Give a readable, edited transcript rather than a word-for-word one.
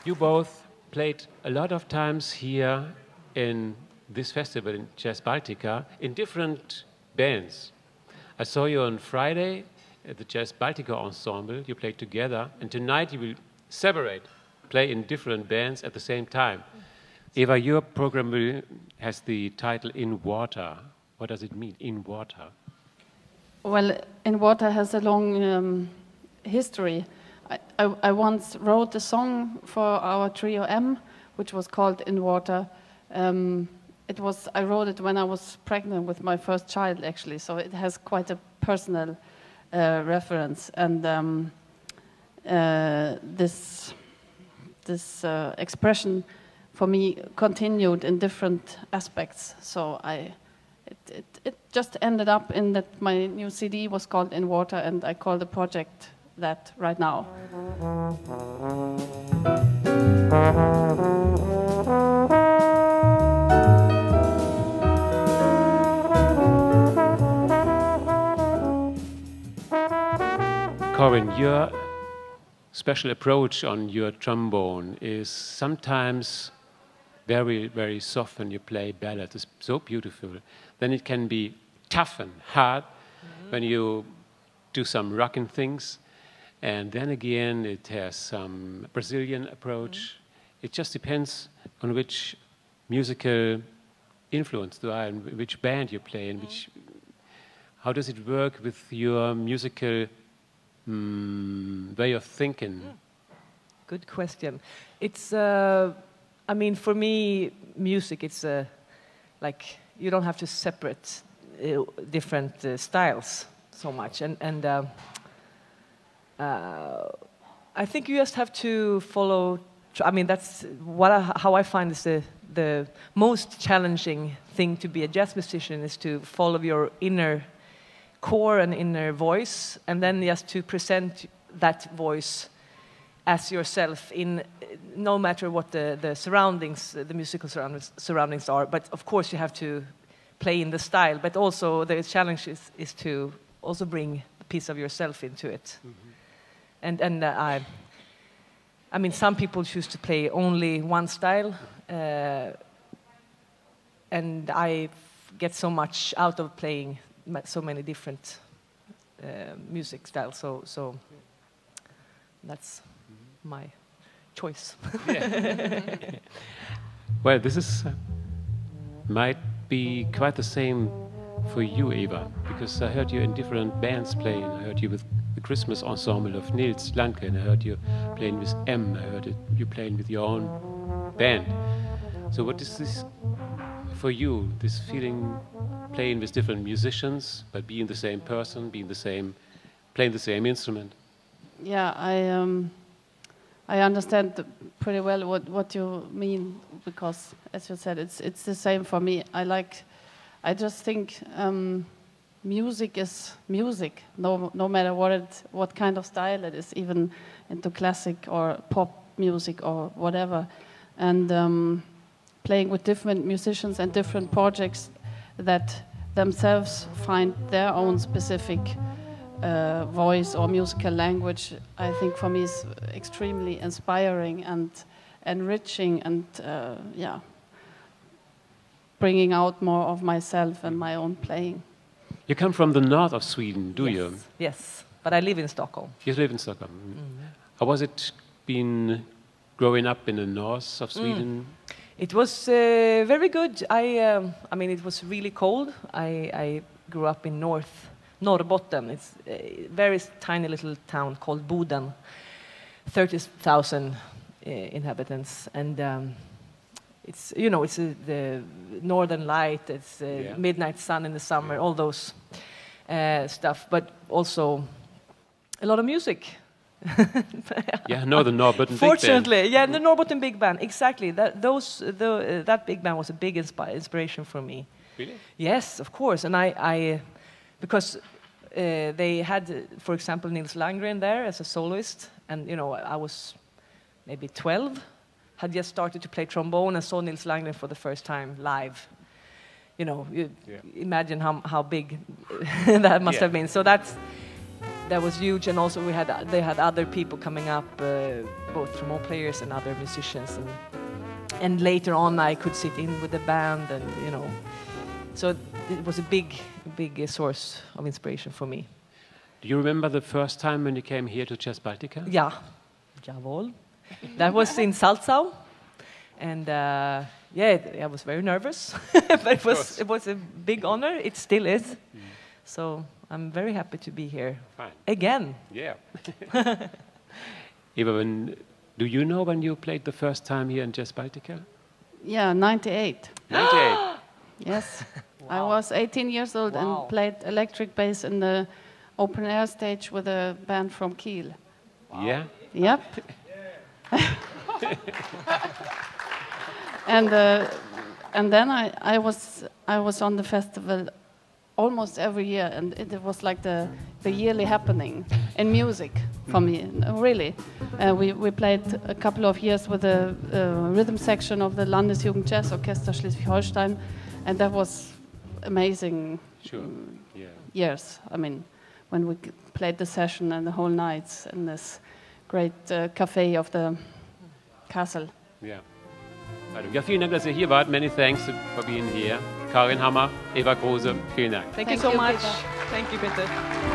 You both played a lot of times here in this festival in JazzBaltica in different bands. I saw you on Friday at the JazzBaltica ensemble. You played together, and tonight you will separate, play in different bands at the same time. Eva, your program has the title In Water. What does it mean, In Water? Well, In Water has a long history. I once wrote a song for our trio M, which was called In Water. I wrote it when I was pregnant with my first child, actually, so it has quite a personal reference. And this expression for me continued in different aspects. So it just ended up in that my new CD was called In Water, and I call the project that right now. Karin, your special approach on your trombone is sometimes very, very soft when you play ballads. It's so beautiful. Then it can be tough and hard when you do some rocking things. And then again, it has some Brazilian approach. It just depends on which musical influence you are and which band you play and how does it work with your musical way of thinking? Good question. It's, I mean, for me, music, it's like you don't have to separate different styles so much. And I think you just have to follow. I mean, that's how I find is the most challenging thing to be a jazz musician is to follow your inner core and inner voice, and then just to present that voice as yourself in no matter what the surroundings, the musical surroundings are. But of course, you have to play in the style. But also, the challenge is to also bring a piece of yourself into it. And I mean, some people choose to play only one style, and I get so much out of playing so many different music styles. So that's my choice. Well, this is might be quite the same for you, Eva, because I heard you in different bands playing. I heard you with the Christmas ensemble of Nils Lanke, and I heard you playing with M. I heard you playing with your own band. So what is this for you, this feeling playing with different musicians, but being the same person, playing the same instrument? Yeah, I understand pretty well what you mean, because as you said, it's the same for me. I just think music is music, no matter what kind of style it is, even into classic or pop music or whatever. And playing with different musicians and different projects that themselves find their own specific voice or musical language, I think for me is extremely inspiring and enriching, and yeah, bringing out more of myself and my own playing. You come from the north of Sweden, do you? Yes, but I live in Stockholm. You live in Stockholm. How was it been growing up in the north of Sweden? It was very good. I mean, it was really cold. I grew up in Norrbotten. It's a very tiny little town called Boden, 30,000 inhabitants, and it's it's the northern light. It's midnight sun in the summer, all those stuff, but also a lot of music. Yeah, no, the Norrbotten Fortunately, big band. the Norrbotten big band, exactly. That big band was a big inspiration for me. Really? Yes, of course, and I because they had, for example, Nils Landgren there as a soloist, and I was maybe 12, had just started to play trombone and saw Nils Landgren for the first time live. You imagine how big that must have been. So that was huge. And also they had other people coming up, both trombone players and other musicians. And later on, I could sit in with the band, and so it was a big source of inspiration for me. Do you remember the first time when you came here to JazzBaltica? Yeah, jawohl. That was in Salzau, and I was very nervous, but it was a big honor. It still is. So I'm very happy to be here. Fine. Again. Yeah. Eva, do you know when you played the first time here in JazzBaltica? Yeah, 98. 98. Yes. Wow. I was 18 years old and played electric bass in the open air stage with a band from Kiel. Wow. Yeah? Yep. And then I was on the festival almost every year, and it was like the yearly happening in music for me, really. We played a couple of years with the rhythm section of the Landesjugend Jazz Orchester Schleswig-Holstein, and that was amazing. Sure. Years. I mean, when we played the session and the whole nights in this great cafe of the castle. Yeah. Ja, vielen Dank, dass ihr hier wart. Many thanks for being here. Karin Hammar, Eva Kruse, vielen Dank. Thank you so much. Peter. Thank you, Peter.